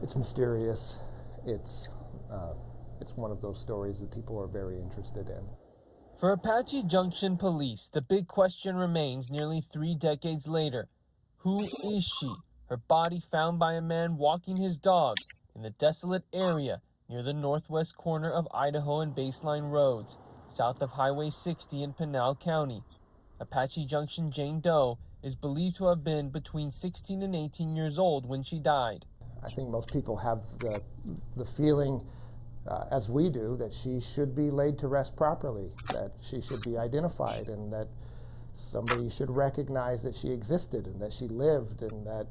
It's mysterious. It's one of those stories that people are very interested in. For Apache Junction police, the big question remains nearly 3 decades later. Who is she? Her body found by a man walking his dog in the desolate area near the northwest corner of Idaho and Baseline Roads, south of Highway 60 in Pinal County. Apache Junction Jane Doe is believed to have been between 16 and 18 years old when she died. I think most people have the feeling, as we do, that she should be laid to rest properly, that she should be identified, and that somebody should recognize that she existed and that she lived and that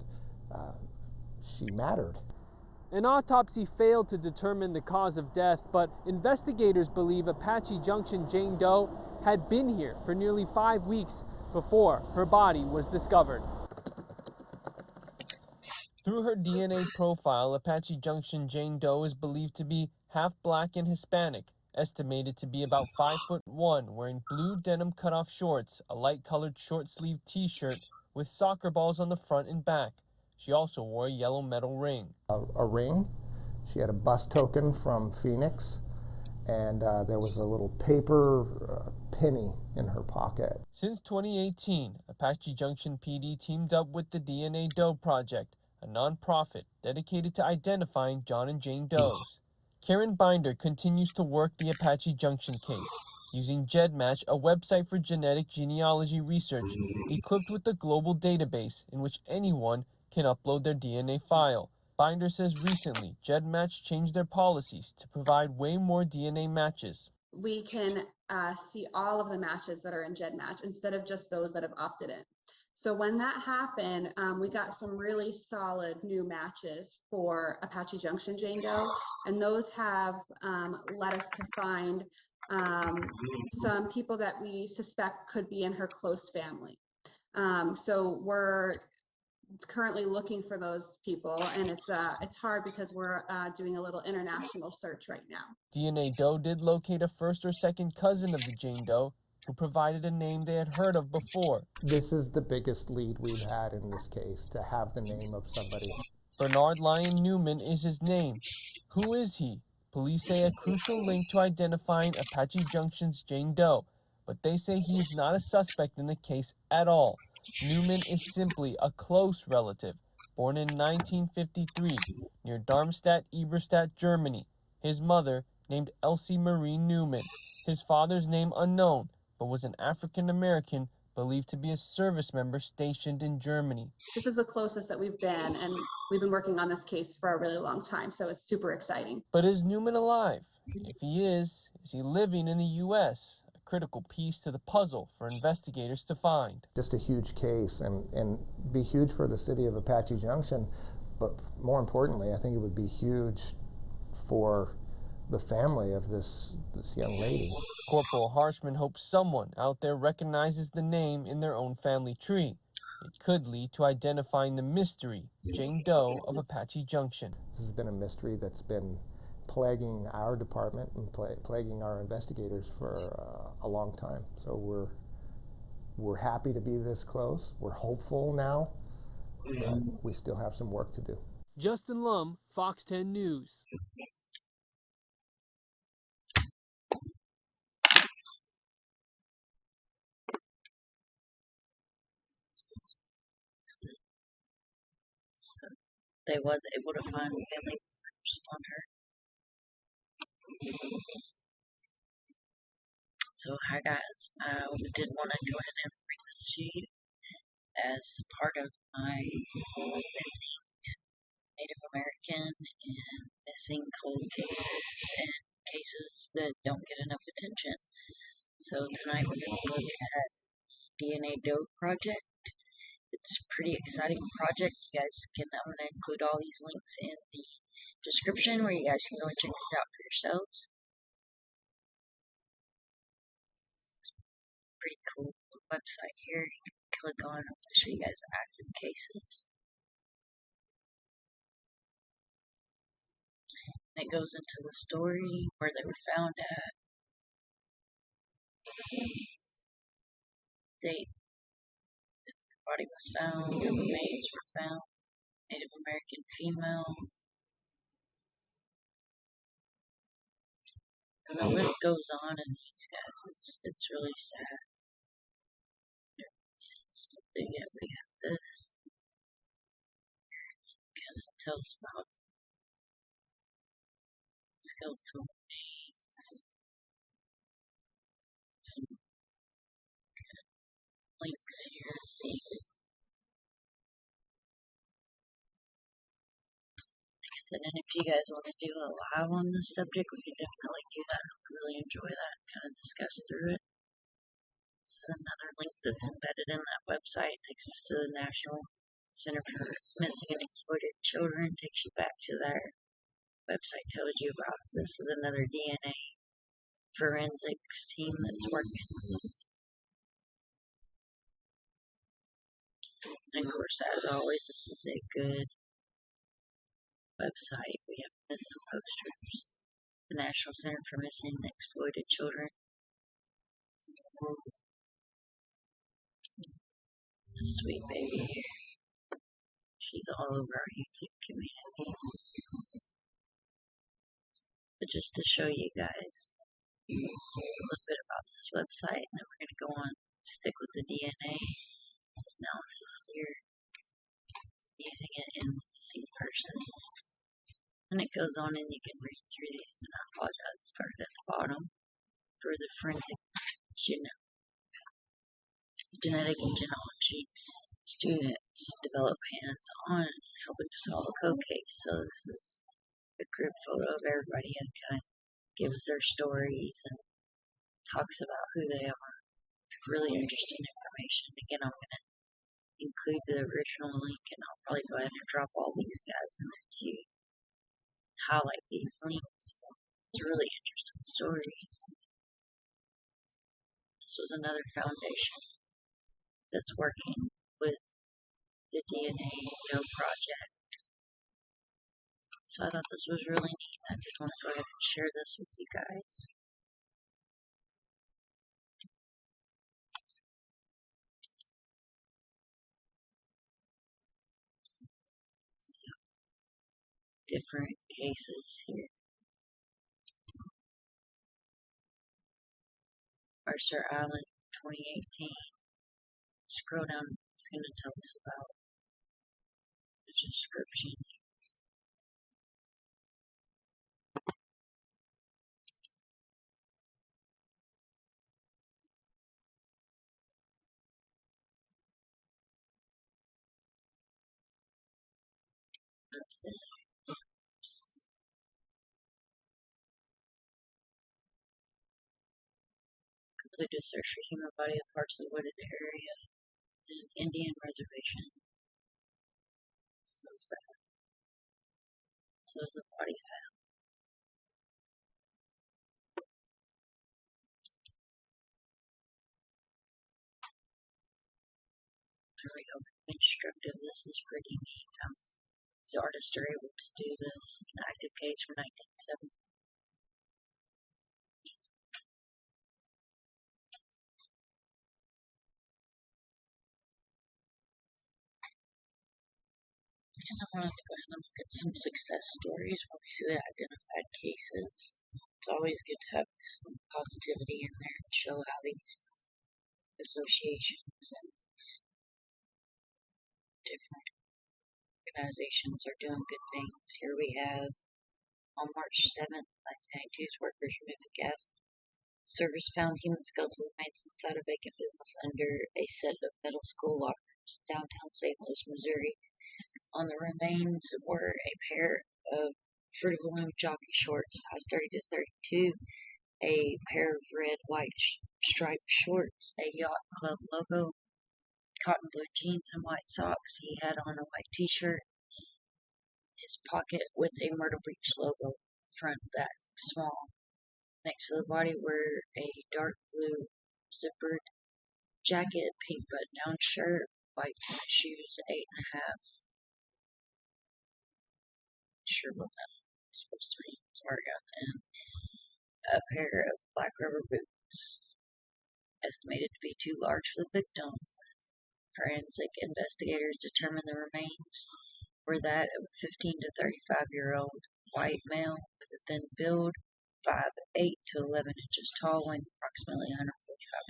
she mattered. An autopsy failed to determine the cause of death, but investigators believe Apache Junction Jane Doe had been here for nearly 5 weeks before her body was discovered. Through her DNA profile, Apache Junction Jane Doe is believed to be half black and Hispanic, estimated to be about 5'1", wearing blue denim cutoff shorts, a light-colored short-sleeved t-shirt with soccer balls on the front and back. She also wore a yellow metal ring. A ring. She had a bus token from Phoenix, and there was a little paper penny in her pocket. Since 2018, Apache Junction PD teamed up with the DNA Doe Project, a nonprofit dedicated to identifying John and Jane Does. Karen Binder continues to work the Apache Junction case, using GEDmatch, a website for genetic genealogy research, equipped with a global database in which anyone can upload their DNA file. Binder says recently, GEDmatch changed their policies to provide way more DNA matches. We can see all of the matches that are in GEDmatch instead of just those that have opted in. So when that happened, we got some really solid new matches for Apache Junction Jane Doe, and those have led us to find some people that we suspect could be in her close family. So we're currently looking for those people, and it's hard because we're doing a little international search right now. DNA Doe did locate a first or second cousin of the Jane Doe, who provided a name they had heard of before. This is the biggest lead we've had in this case, to have the name of somebody. Bernard Lyon Newman is his name. Who is he? Police say a crucial link to identifying Apache Junction's Jane Doe, but they say he is not a suspect in the case at all. Newman is simply a close relative, born in 1953 near Darmstadt-Eberstadt, Germany. His mother, named Elsie Marie Newman. His father's name unknown, but was an African-American believed to be a service member stationed in Germany. This is the closest that we've been, and we've been working on this case for a really long time, so it's super exciting. But is Newman alive? If he is he living in the U.S.? A critical piece to the puzzle for investigators to find. Just a huge case, and be huge for the city of Apache Junction, but more importantly, I think it would be huge for the family of this young lady. Corporal Harshman hopes someone out there recognizes the name in their own family tree. It could lead to identifying the mystery Jane Doe of Apache Junction. This has been a mystery that's been plaguing our department and plaguing our investigators for a long time. So we're happy to be this close. We're hopeful now, but we still have some work to do. Justin Lum, Fox 10 News. So they was able to find family members on her. So hi guys, I did want to go ahead and bring this to you as part of my missing Native American and missing cold cases and cases that don't get enough attention. So tonight we're going to look at DNA Doe Project. It's a pretty exciting project. You guys I'm going to include all these links in the description where you guys can go and check these out for yourselves. It's a pretty cool website here. You can click on it to show you guys active cases. It goes into the story, where they were found at, date body was found, the remains were found, Native American female, And the list goes on in these guys. It's really sad. So we have this. Kind of tells about skeletal remains. Some links here. And then if you guys want to do a live on this subject, we can definitely do that. I really enjoy that and kind of discuss through it. This is another link that's embedded in that website. It takes us to the National Center for Missing and Exploited Children. It takes you back to their website, tells you about this is another DNA forensics team that's working. And of course, as always, this is a good website. We have missing posters. The National Center for Missing and Exploited Children. This sweet baby here. She's all over our YouTube community. But just to show you guys a little bit about this website, and then we're going to go on, stick with the DNA analysis here, using it in missing persons. And it goes on, and you can read through these, and I apologize, it started at the bottom, for the forensic genetic and genealogy students develop hands-on helping to solve a code case. So this is a group photo of everybody and kind of gives their stories and talks about who they are. It's really interesting information. Again, I'm going to include the original link, and I'll probably go ahead and drop all these guys in there to highlight these links. It's really interesting stories. This was another foundation that's working with the DNA DOE project. So I thought this was really neat. I did want to go ahead and share this with you guys. Different cases here. Mercer Island, 2018. Scroll down, it's going to tell us about the description. That's it. Completed search for human body of parts of the wooded area, an Indian reservation. So sad. So is the body found. There we go. Instructive. This is pretty neat. These artists are able to do this. An active case from 1970. And I wanted to go ahead and look at some success stories where we see the identified cases. It's always good to have some positivity in there and show how these associations and these different organizations are doing good things. Here we have, on March 7th, 1992, workers removing gas service found human skeletal remains inside a vacant business under a set of metal school lockers, downtown St. Louis, Missouri. On the remains were a pair of Fruit of the Loom jockey shorts, size 30 to 32, a pair of red, white striped shorts, a yacht club logo, cotton blue jeans and white socks. He had on a white t-shirt, his pocket with a Myrtle Beach logo, front, back, small. Next to the body were a dark blue zippered jacket, pink button-down shirt, white tennis shoes, 8.5. Sure what that's supposed to mean. Sorry about that. A pair of black rubber boots, estimated to be too large for the victim. Forensic investigators determined the remains were that of a 15 to 35-year-old white male with a thin build, 5'8" to 11 inches tall, weighing approximately 145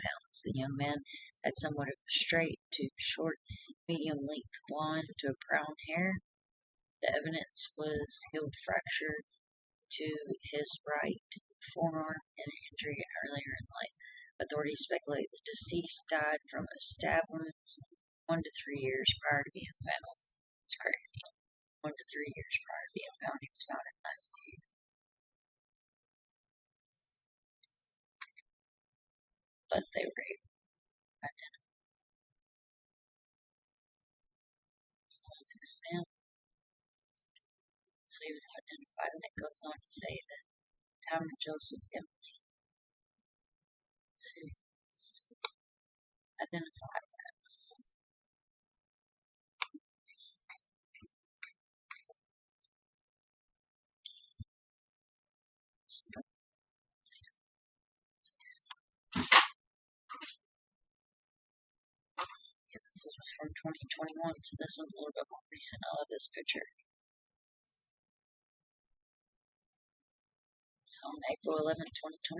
pounds. The young man had somewhat of a straight to short, medium-length blonde to brown hair. The evidence was heel fracture to his right forearm and an injury earlier in life. Authorities speculate the deceased died from stab wounds 1 to 3 years prior to being found. It's crazy. 1 to 3 years prior to being found, he was found at 92. But they were able to identify some of his family. So he was identified, and it goes on to say that Tamara Joseph Emily is identified as this was from 2021, so this one's a little bit more recent. I love this picture. So on April 11,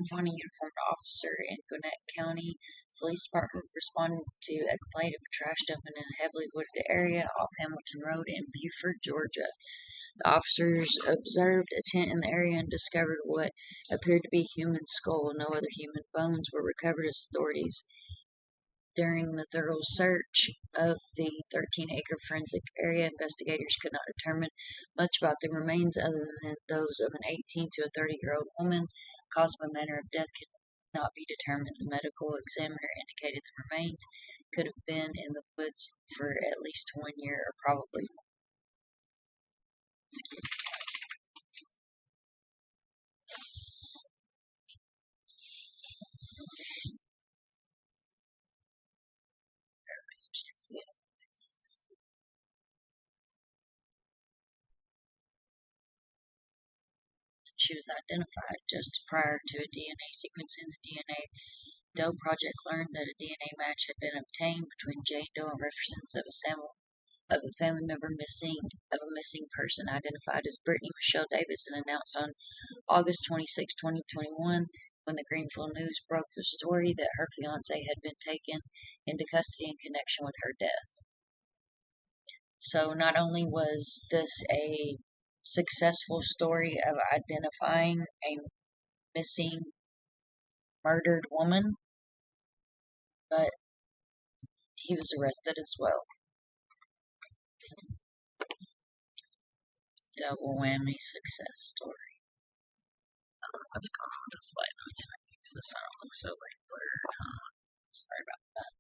2021, a uniformed officer in Gwinnett County Police Department responded to a complaint of a trash dumping in a heavily wooded area off Hamilton Road in Beaufort, Georgia. The officers observed a tent in the area and discovered what appeared to be a human skull. No other human bones were recovered as authorities. During the thorough search of the 13-acre forensic area, investigators could not determine much about the remains other than those of an 18 to a 30-year-old woman. Cause and manner of death could not be determined. The medical examiner indicated the remains could have been in the woods for at least 1 year or probably more. She was identified just prior to a DNA sequencing. The DNA DOE project learned that a DNA match had been obtained between Jane Doe and references of a sample of a family member of a missing person identified as Brittany Michelle Davis, and announced on August 26, 2021, when the Greenville News broke the story that her fiance had been taken into custody in connection with her death. So not only was this a successful story of identifying a missing, murdered woman, but he was arrested as well. Double whammy success story. What's going on with this light? Let me see if I can fix this. I don't look so like blurred. Sorry about that.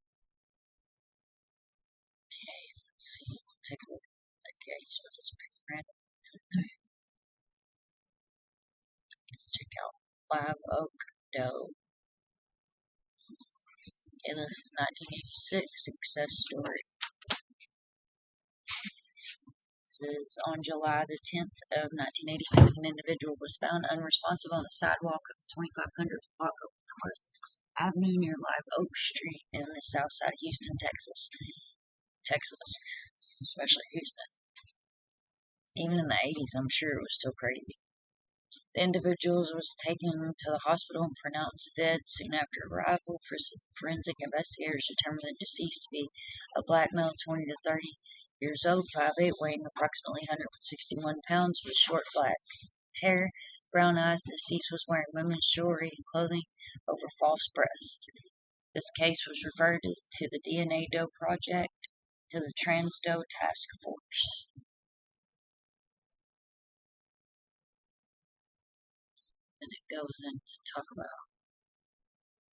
Okay, let's see. We'll take a look at the case. We'll just pick random. Let's check out Live Oak Doe. Okay, this is 1986 success story. This is on July the 10th of 1986. An individual was found unresponsive on the sidewalk of 2500 block of North Avenue near Live Oak Street in the south side of Houston, Texas. Especially Houston. Even in the 80s, I'm sure it was still crazy. The individual was taken to the hospital and pronounced dead soon after arrival. Forensic investigators determined the deceased to be a black male, 20 to 30 years old, 5'8", weighing approximately 161 pounds, with short black hair, brown eyes. The deceased was wearing women's jewelry and clothing over false breast. This case was referred to the DNA DOE project, to the Trans DOE Task Force. And it goes in to talk about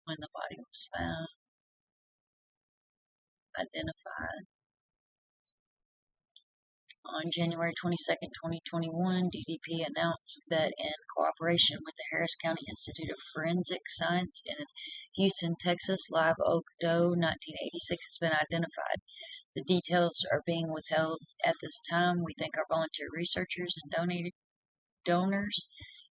when the body was found, identified. On January 22nd, 2021, DDP announced that in cooperation with the Harris County Institute of Forensic Science in Houston, Texas, Live Oak Doe 1986 has been identified. The details are being withheld at this time. We thank our volunteer researchers and donors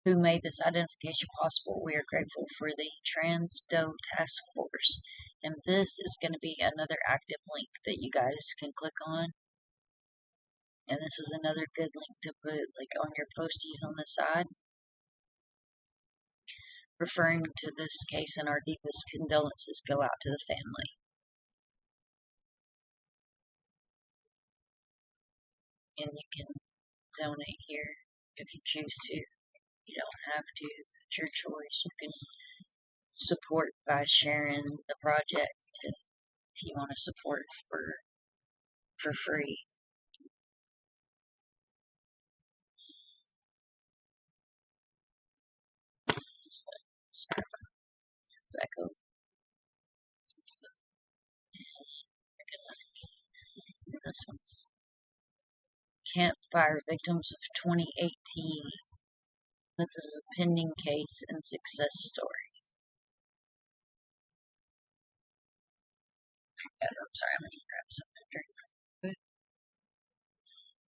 who made this identification possible. We are grateful for the Trans DOE Task Force. And this is going to be another active link that you guys can click on. And this is another good link to put like on your posties on the side. referring to this case, and our deepest condolences go out to the family. And you can donate here if you choose to. You don't have to. It's your choice. You can support by sharing the project if you want to support for free. So, sorry. Echo. This one's Campfire Victims of 2018. This is a pending case and success story. I'm sorry, I'm gonna grab something to drink.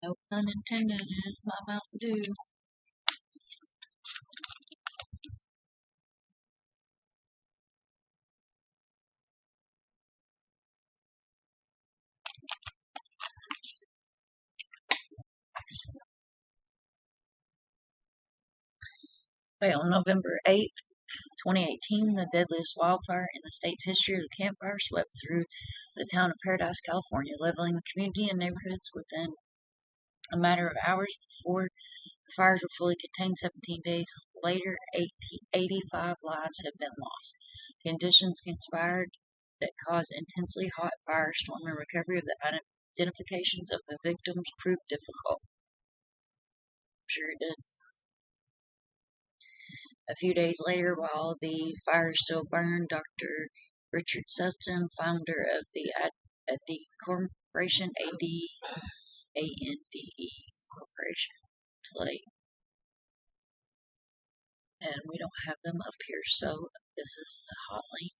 No pun intended, it's my Mountain Dew. Okay, on November 8th, 2018, the deadliest wildfire in the state's history of the campfire swept through the town of Paradise, California, leveling the community and neighborhoods within a matter of hours. Before the fires were fully contained 17 days later, 85 lives have been lost. Conditions conspired that caused intensely hot firestorm, and recovery of the identifications of the victims proved difficult. I'm sure it did. A few days later, while the fire still burned, Dr. Richard Sefton, founder of the ADE Corporation, ADE Corporation, late. And we don't have them up here, so this is the hot link.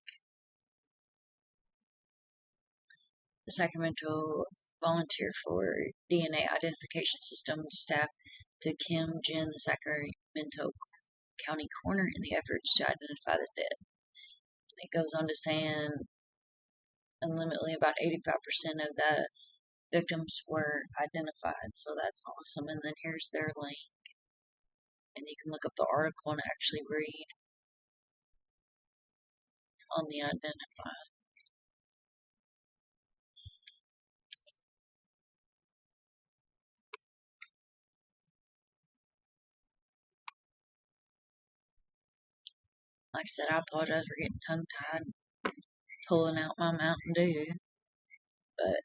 The Sacramento volunteer for DNA identification system staff to Kim Jin, the Sacramento County coroner, in the efforts to identify the dead. It goes on to saying, unlimitedly, about 85% of the victims were identified, so that's awesome. And then here's their link, and you can look up the article and actually read on the identified. Like I said, I apologize for getting tongue-tied, pulling out my Mountain Dew, but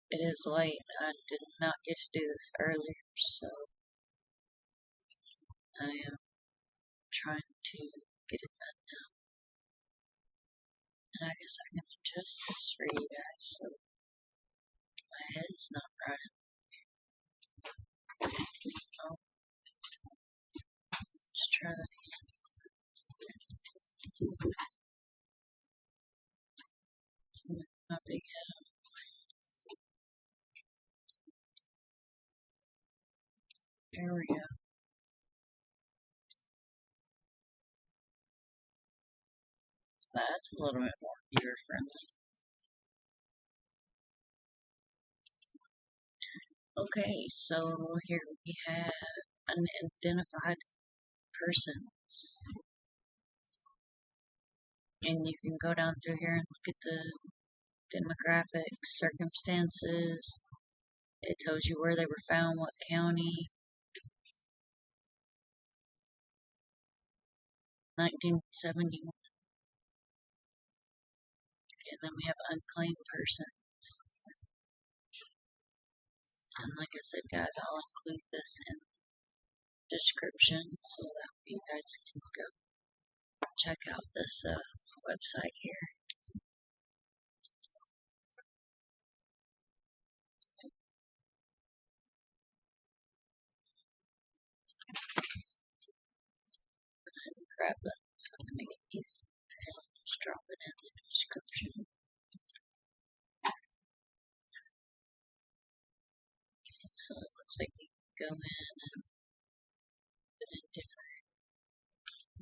it is late. I did not get to do this earlier, so I am trying to get it done now. And I guess I can adjust this for you guys, so my head's not right. Oh, just try that again. Let's move my big head up. There we go. That's a little bit more viewer friendly. Okay, so here we have unidentified persons. And you can go down through here and look at the demographics, circumstances. It tells you where they were found, what county. 1971. And then we have unclaimed persons. And like I said, guys, I'll include this in the description so that you guys can go check out this website here. Grab that so I can make it easy. Just drop it in the description. Okay, so it looks like you can go in and put in different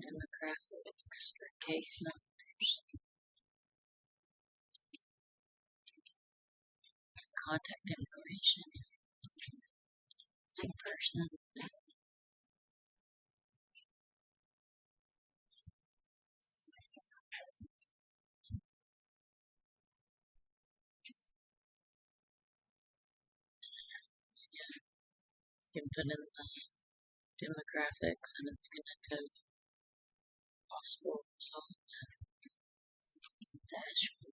demographics or case numbers, contact information, see persons. You can put in the demographics and it's going to tell you possible results. Dashboard.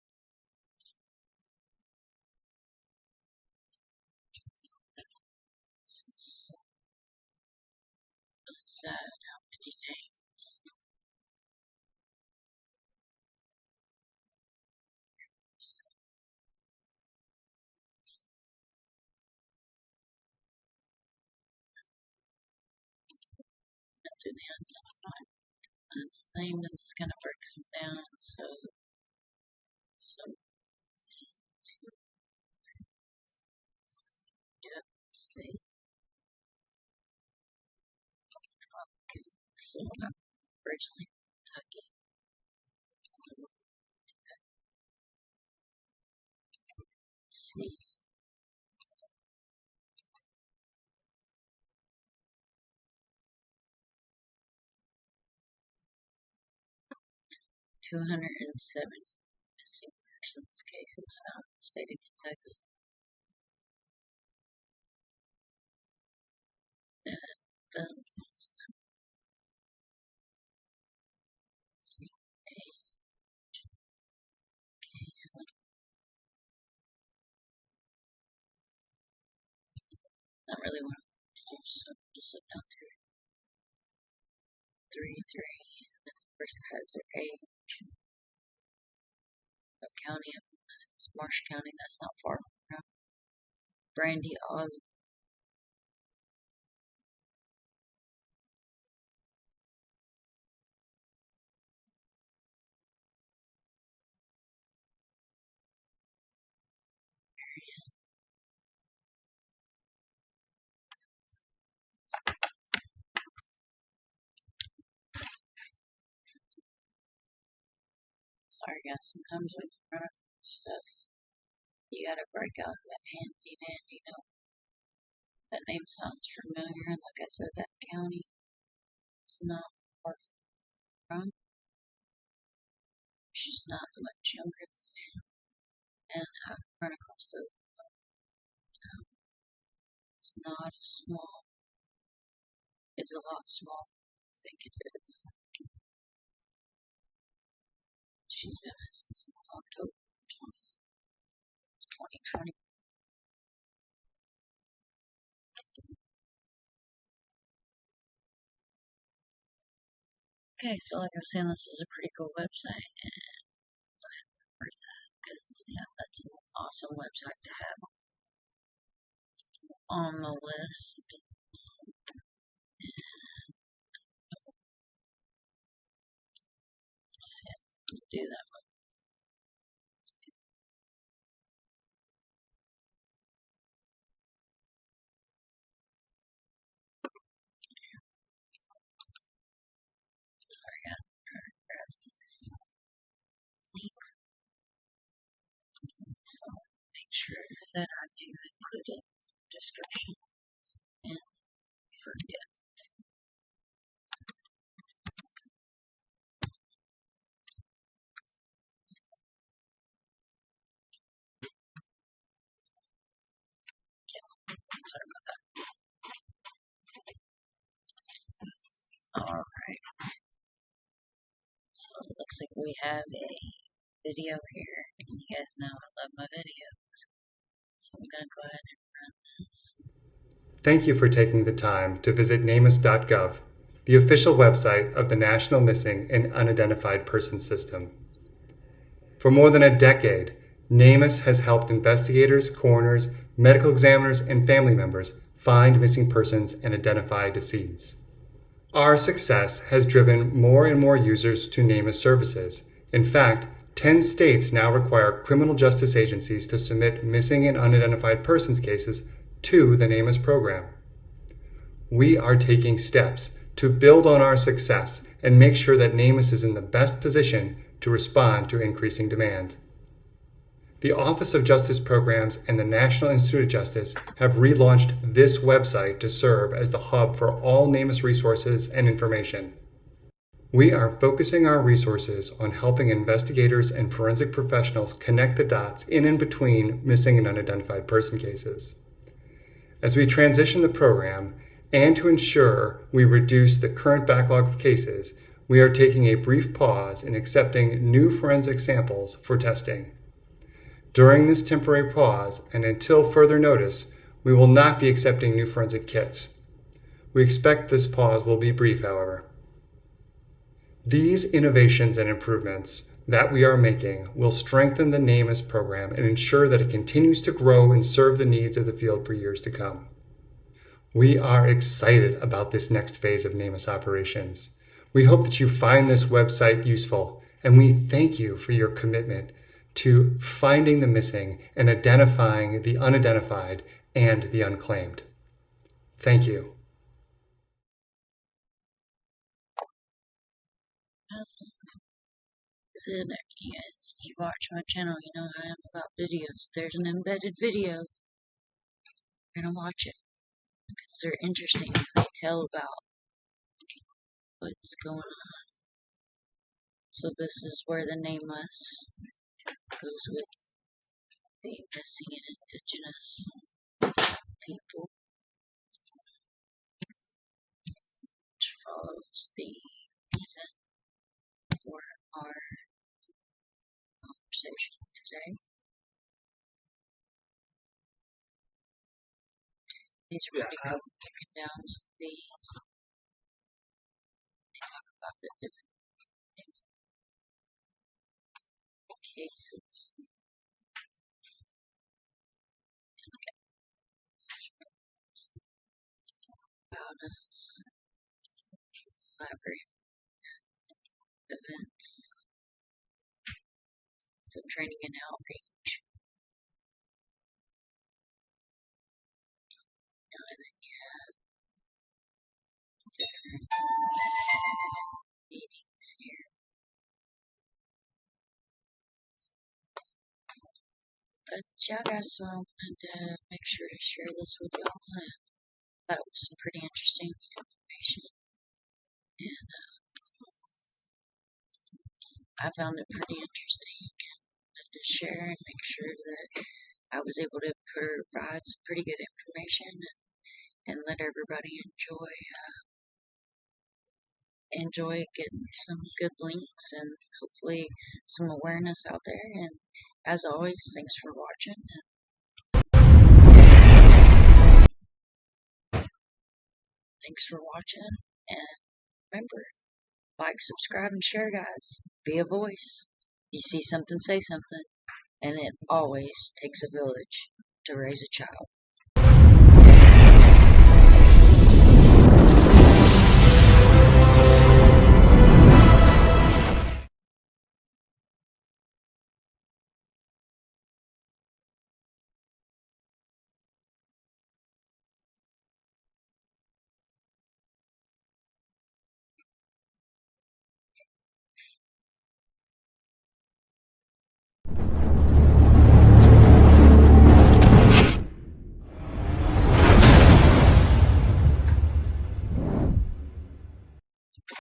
This is really sad how many names. That's in the unidentified unclaimed, and this kind of breaks them down. So yep, state. Okay, so originally Kentucky. So let's see. $270 missing persons cases found in the state of Kentucky. And then let's see a case. Not really what I want to do, so just look down through 3, and then of course it has their age. What county? It's Marsh County, that's not far from here. Brandy Og. Sorry guys, sometimes when you run up stuff, you gotta break out that handy dandy note. That name sounds familiar, and like I said, that county is not far from. She's not much younger than me, and I've run across the town. It's not a small. It's a lot smaller than I think it is. She's been missing since October 2020. Okay, so like I was saying, this is a pretty cool website, and go ahead and read that, because, yeah, that's an awesome website to have on the list. Let's see if I can do that one. Sorry, I'm trying to grab this link. So make sure that I do include it in the description and forget. Sorry about that. Alright. So it looks like we have a video here, and you guys know I love my videos. So I'm going to go ahead and run this. Thank you for taking the time to visit NamUs.gov, the official website of the National Missing and Unidentified Persons System. For more than a decade, NamUs has helped investigators, coroners, medical examiners, and family members find missing persons and identify decedents. Our success has driven more and more users to NamUs services. In fact, 10 states now require criminal justice agencies to submit missing and unidentified persons cases to the NamUs program. We are taking steps to build on our success and make sure that NamUs is in the best position to respond to increasing demand. The Office of Justice Programs and the National Institute of Justice have relaunched this website to serve as the hub for all NamUs resources and information. We are focusing our resources on helping investigators and forensic professionals connect the dots in and between missing and unidentified person cases. As we transition the program and to ensure we reduce the current backlog of cases, we are taking a brief pause in accepting new forensic samples for testing. During this temporary pause and until further notice, we will not be accepting new forensic kits. We expect this pause will be brief, however. These innovations and improvements that we are making will strengthen the NAMUS program and ensure that it continues to grow and serve the needs of the field for years to come. We are excited about this next phase of NAMUS operations. We hope that you find this website useful, and we thank you for your commitment to finding the missing and identifying the unidentified and the unclaimed. Thank you. So, yes, if you watch my channel, you know I am about videos. If there's an embedded video, you're gonna watch it because they're interesting. They tell about what's going on. So this is where the nameless goes with the missing and indigenous people, which follows the reason for our conversation today. These are really cool. Looking down these, they talk about the different cases. About us, library events, some training and outreach. And then you have different meetings here. But yeah, guys, so I wanted to make sure to share this with y'all. I thought it was some pretty interesting information, and I found it pretty interesting to share and make sure that I was able to provide some pretty good information and let everybody enjoy getting some good links and hopefully some awareness out there. And as always, thanks for watching. And remember, like, subscribe, and share, guys. Be a voice. You see something, say something. And it always takes a village to raise a child.